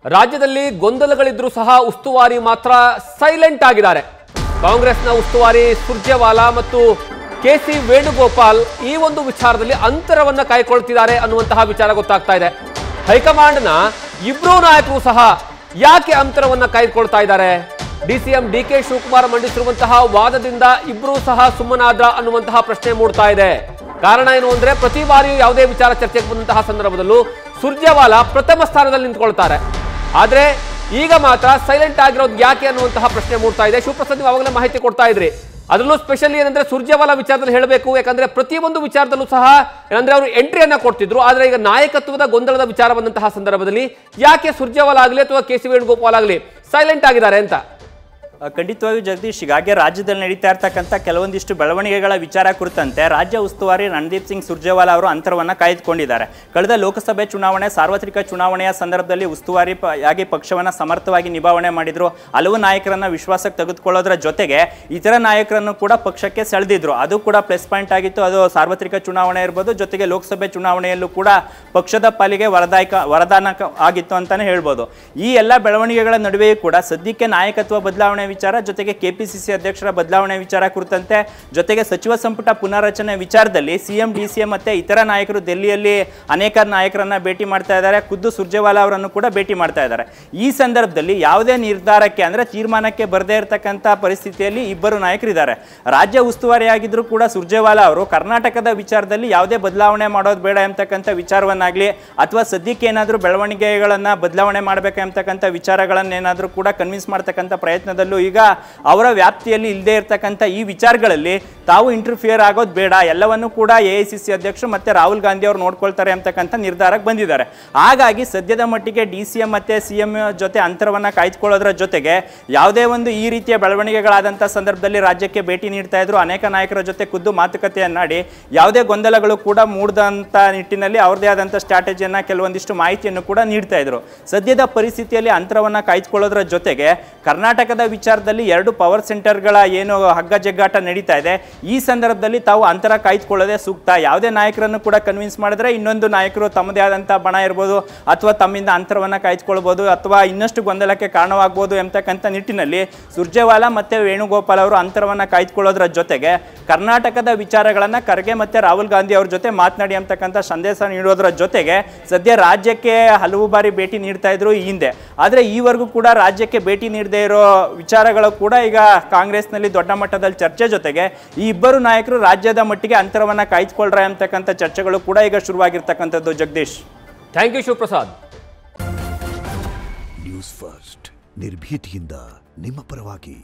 ರಾಜ್ಯದಲ್ಲಿ ಗೊಂದಲಗಳಿದ್ರೂ ಸಹ ಉಸ್ತುವಾರಿ ಮಾತ್ರ ಸೈಲೆಂಟ್ ಆಗಿದ್ದಾರೆ. ಕಾಂಗ್ರೆಸ್ನ ಉಸ್ತುವಾರಿ ಸುರ್ಜೇವಾಲಾ ಮತ್ತು ಕೆಸಿ ವೇಣುಗೋಪಾಲ್ ಈ ಒಂದು ವಿಚಾರದಲ್ಲಿ ಅಂತರವನ್ನ ಕಾಯ್ಕೊಳ್ತಿದ್ದಾರೆ ಅನ್ನುವಂತಹ ವಿಚಾರ ಗೊತ್ತಾಗ್ತಾ ಇದೆ. ಹೈಕಮಾಂಡ್ನ ಇಬ್ರು ನಾಯಕರು ಸಹ ಯಾಕೆ ಅಂತರವನ್ನ ಕಾಯ್ಕೊಳ್ತಾ ಇದ್ದಾರೆ? ಡಿಸಿಎಂ ಡಿಕೆ ಶಿವಕುಮಾರ್ ಮಂಡಿಸಿರುವಂತಹ ವಾದದಿಂದ ಇಬ್ರು ಸಹ ಸುಮ್ಮನಾದ್ರ ಅನ್ನುವಂತಹ ಪ್ರಶ್ನೆ ಮೂಡ್ತಾ ಇದೆ. ಕಾರಣ ಏನು ಅಂದ್ರೆ, ಪ್ರತಿ ಬಾರಿಯೂ ಯಾವುದೇ ವಿಚಾರ ಚರ್ಚೆಗೆ ಬಂದಂತಹ ಸಂದರ್ಭದಲ್ಲೂ ಸುರ್ಜೇವಾಲಾ ಪ್ರಥಮ ಸ್ಥಾನದಲ್ಲಿ ನಿಂತ್ಕೊಳ್ತಾರೆ. ಆದ್ರೆ ಈಗ ಮಾತ್ರ ಸೈಲೆಂಟ್ ಆಗಿರೋದು ಯಾಕೆ ಅನ್ನುವಂತಹ ಪ್ರಶ್ನೆ ಮೂಡ್ತಾ ಇದೆ. ಶಿವಪ್ರಸಾದ್, ನೀವು ಅವಾಗಲೇ ಮಾಹಿತಿ ಕೊಡ್ತಾ ಇದ್ರಿ. ಅದರಲ್ಲೂ ಸ್ಪೆಷಲಿ ಏನಂದ್ರೆ ಸುರ್ಜೇವಾಲಾ ವಿಚಾರದಲ್ಲಿ ಹೇಳಬೇಕು, ಯಾಕಂದ್ರೆ ಪ್ರತಿಯೊಂದು ವಿಚಾರದಲ್ಲೂ ಸಹ ಏನಂದ್ರೆ ಅವರು ಎಂಟ್ರಿಯನ್ನ ಕೊಡ್ತಿದ್ರು. ಆದ್ರೆ ಈಗ ನಾಯಕತ್ವದ ಗೊಂದಲದ ವಿಚಾರ ಬಂದಂತಹ ಸಂದರ್ಭದಲ್ಲಿ ಯಾಕೆ ಸುರ್ಜೇವಾಲಾ ಆಗಲಿ ಅಥವಾ ಕೆಸಿ ವೇಣುಗೋಪಾಲ್ ಆಗಲಿ ಸೈಲೆಂಟ್ ಆಗಿದ್ದಾರೆ ಅಂತ? ಖಂಡಿತವಾಗಿಯೂ ಜಗದೀಶ್, ಹೀಗಾಗಿ ರಾಜ್ಯದಲ್ಲಿ ನಡೀತಾ ಇರ್ತಕ್ಕಂಥ ಕೆಲವೊಂದಿಷ್ಟು ಬೆಳವಣಿಗೆಗಳ ವಿಚಾರ ಕುರಿತಂತೆ ರಾಜ್ಯ ಉಸ್ತುವಾರಿ ರಣದೀಪ್ ಸಿಂಗ್ ಸುರ್ಜೇವಾಲಾ ಅವರು ಅಂತರವನ್ನು ಕಾಯ್ದುಕೊಂಡಿದ್ದಾರೆ. ಕಳೆದ ಲೋಕಸಭೆ ಚುನಾವಣೆ, ಸಾರ್ವತ್ರಿಕ ಚುನಾವಣೆಯ ಸಂದರ್ಭದಲ್ಲಿ ಉಸ್ತುವಾರಿಯಾಗಿ ಪಕ್ಷವನ್ನು ಸಮರ್ಥವಾಗಿ ನಿಭಾವಣೆ ಮಾಡಿದ್ರು. ಹಲವು ನಾಯಕರನ್ನ ವಿಶ್ವಾಸಕ್ಕೆ ತೆಗೆದುಕೊಳ್ಳೋದ್ರ ಜೊತೆಗೆ ಇತರ ನಾಯಕರನ್ನು ಕೂಡ ಪಕ್ಷಕ್ಕೆ ಸೆಳೆದಿದ್ರು. ಅದು ಕೂಡ ಪ್ಲಸ್ ಪಾಯಿಂಟ್ ಆಗಿತ್ತು. ಅದು ಸಾರ್ವತ್ರಿಕ ಚುನಾವಣೆ ಇರ್ಬೋದು, ಜೊತೆಗೆ ಲೋಕಸಭೆ ಚುನಾವಣೆಯಲ್ಲೂ ಕೂಡ ಪಕ್ಷದ ಪಾಲಿಗೆ ವರದಾನ ಆಗಿತ್ತು ಅಂತಾನೆ ಹೇಳ್ಬೋದು. ಈ ಎಲ್ಲ ಬೆಳವಣಿಗೆಗಳ ನಡುವೆಯೂ ಕೂಡ ಸದ್ಯಕ್ಕೆ ನಾಯಕತ್ವ ಬದಲಾವಣೆ ವಿಚಾರ, ಜೊತೆಗೆ ಕೆಪಿಸಿಸಿ ಅಧ್ಯಕ್ಷರ ಬದಲಾವಣೆ ವಿಚಾರ ಕುರಿತಂತೆ, ಜೊತೆಗೆ ಸಚಿವ ಸಂಪುಟ ಪುನರ್ರಚನೆ ವಿಚಾರದಲ್ಲಿ ಸಿಎಂ ಡಿಸಿಎಂ ಮತ್ತೆ ಇತರ ನಾಯಕರು ದೆಹಲಿಯಲ್ಲಿ ಅನೇಕ ನಾಯಕರನ್ನ ಭೇಟಿ ಮಾಡ್ತಾ ಇದ್ದಾರೆ. ಖುದ್ದು ಸುರ್ಜೇವಾಲಾ ಅವರನ್ನು ಕೂಡ ಭೇಟಿ ಮಾಡ್ತಾ ಇದ್ದಾರೆ. ಈ ಸಂದರ್ಭದಲ್ಲಿ ಯಾವುದೇ ನಿರ್ಧಾರಕ್ಕೆ ಅಂದ್ರೆ ತೀರ್ಮಾನಕ್ಕೆ ಬರದೇ ಇರತಕ್ಕಂಥ ಪರಿಸ್ಥಿತಿಯಲ್ಲಿ ಇಬ್ಬರು ನಾಯಕರಿದ್ದಾರೆ. ರಾಜ್ಯ ಉಸ್ತುವಾರಿಯಾಗಿದ್ರು ಕೂಡ ಸುರ್ಜೇವಾಲಾ ಅವರು ಕರ್ನಾಟಕದ ವಿಚಾರದಲ್ಲಿ ಯಾವುದೇ ಬದಲಾವಣೆ ಮಾಡೋದು ಬೇಡ ಎಂಬತಕ್ಕಂಥ ವಿಚಾರವನ್ನಾಗ್ಲಿ, ಅಥವಾ ಸದ್ಯಕ್ಕೆ ಏನಾದರೂ ಬೆಳವಣಿಗೆಗಳನ್ನ ಬದಲಾವಣೆ ಮಾಡಬೇಕಂತಕ್ಕಂಥ ವಿಚಾರಗಳನ್ನೇನಾದರೂ ಕೂಡ ಕನ್ವಿನ್ಸ್ ಮಾಡ್ತಕ್ಕಂಥ ಪ್ರಯತ್ನದಲ್ಲೂ ಈಗ ಅವರ ವ್ಯಾಪ್ತಿಯಲ್ಲಿ ಇಲ್ಲದೆ ಇರತಕ್ಕಂಥ ಈ ವಿಚಾರಗಳಲ್ಲಿ ತಾವು ಇಂಟರ್ಫಿಯರ್ ಆಗೋದು ಬೇಡ, ಎಲ್ಲವನ್ನೂ ಕೂಡ ಎಐಸಿಸಿ ಅಧ್ಯಕ್ಷರು ಮತ್ತೆ ರಾಹುಲ್ ಗಾಂಧಿ ಅವರು ನೋಡ್ಕೊಳ್ತಾರೆ ಅಂತಕ್ಕಂಥ ನಿರ್ಧಾರಕ್ಕೆ ಬಂದಿದ್ದಾರೆ. ಹಾಗಾಗಿ ಸದ್ಯದ ಮಟ್ಟಿಗೆ ಡಿಸಿಎಂ ಮತ್ತೆ ಸಿಎಂ ಜೊತೆ ಅಂತರವನ್ನ ಕಾಯ್ದುಕೊಳ್ಳೋದ್ರ ಜೊತೆಗೆ ಯಾವುದೇ ಒಂದು ಈ ರೀತಿಯ ಬೆಳವಣಿಗೆಗಳಾದಂಥ ಸಂದರ್ಭದಲ್ಲಿ ರಾಜ್ಯಕ್ಕೆ ಭೇಟಿ ನೀಡ್ತಾ ಇದ್ರು. ಅನೇಕ ನಾಯಕರ ಜೊತೆ ಖುದ್ದು ಮಾತುಕತೆಯನ್ನಾಡಿ ಯಾವುದೇ ಗೊಂದಲಗಳು ಕೂಡ ಮೂಡದಂತ ನಿಟ್ಟಿನಲ್ಲಿ ಅವ್ರದೇ ಆದಂಥ ಸ್ಟ್ರಾಟಜಿಯನ್ನ, ಕೆಲವೊಂದಿಷ್ಟು ಮಾಹಿತಿಯನ್ನು ಕೂಡ ನೀಡ್ತಾ ಇದ್ರು. ಸದ್ಯದ ಪರಿಸ್ಥಿತಿಯಲ್ಲಿ ಅಂತರವನ್ನ ಕಾಯ್ದುಕೊಳ್ಳೋದ್ರ ಜೊತೆಗೆ ಕರ್ನಾಟಕದ ವಿಚಾರದಲ್ಲಿ ಎರಡು ಪವರ್ ಸೆಂಟರ್ಗಳ ಏನು ಹಗ್ಗ ಜಗ್ಗಾಟ ನಡೀತಾ ಇದೆ, ಈ ಸಂದರ್ಭದಲ್ಲಿ ತಾವು ಅಂತರ ಕಾಯ್ದುಕೊಳ್ಳೋದೇ ಸೂಕ್ತ. ಯಾವುದೇ ನಾಯಕರನ್ನು ಕೂಡ ಕನ್ವಿನ್ಸ್ ಮಾಡಿದ್ರೆ ಇನ್ನೊಂದು ನಾಯಕರು ತಮ್ಮದೇ ಆದಂಥ ಬಣ ಇರ್ಬೋದು, ಅಥವಾ ತಮ್ಮಿಂದ ಅಂತರವನ್ನು ಕಾಯ್ದುಕೊಳ್ಬೋದು, ಅಥವಾ ಇನ್ನಷ್ಟು ಗೊಂದಲಕ್ಕೆ ಕಾರಣವಾಗಬಹುದು ಎಂಬತಕ್ಕಂಥ ನಿಟ್ಟಿನಲ್ಲಿ ಸುರ್ಜೇವಾಲಾ ಮತ್ತೆ ವೇಣುಗೋಪಾಲ್ ಅವರು ಅಂತರವನ್ನು ಕಾಯ್ದುಕೊಳ್ಳೋದ್ರ ಜೊತೆಗೆ ಕರ್ನಾಟಕದ ವಿಚಾರಗಳನ್ನು ಖರ್ಗೆ ಮತ್ತೆ ರಾಹುಲ್ ಗಾಂಧಿ ಅವ್ರ ಜೊತೆ ಮಾತನಾಡಿ ಅಂತಕ್ಕಂಥ ಸಂದೇಶ ನೀಡೋದ್ರ ಜೊತೆಗೆ ಸದ್ಯ ರಾಜ್ಯಕ್ಕೆ ಹಲವು ಬಾರಿ ಭೇಟಿ ನೀಡ್ತಾ ಇದ್ರು ಈ ಹಿಂದೆ. ಆದರೆ ಈವರೆಗೂ ಕೂಡ ರಾಜ್ಯಕ್ಕೆ ಭೇಟಿ ನೀಡದೇ ಇರೋ ವಿಚಾರಗಳು ಕೂಡ ಈಗ ಕಾಂಗ್ರೆಸ್ನಲ್ಲಿ ದೊಡ್ಡ ಮಟ್ಟದಲ್ಲಿ ಚರ್ಚೆ ಜೊತೆಗೆ ಈ ಇಬ್ಬರು ನಾಯಕರು ರಾಜ್ಯದ ಮಟ್ಟಿಗೆ ಅಂತರವನ್ನ ಕಾಯ್ದುಕೊಳ್ಳ್ರ ಅಂತಕ್ಕಂಥ ಚರ್ಚೆಗಳು ಕೂಡ ಈಗ ಶುರುವಾಗಿರ್ತಕ್ಕಂಥದ್ದು. Jagadish, thank you Shivaprasad. News first, ನಿರ್ಭೀತಿಯಿಂದ ನಿಮ್ಮ ಪರವಾಗಿ.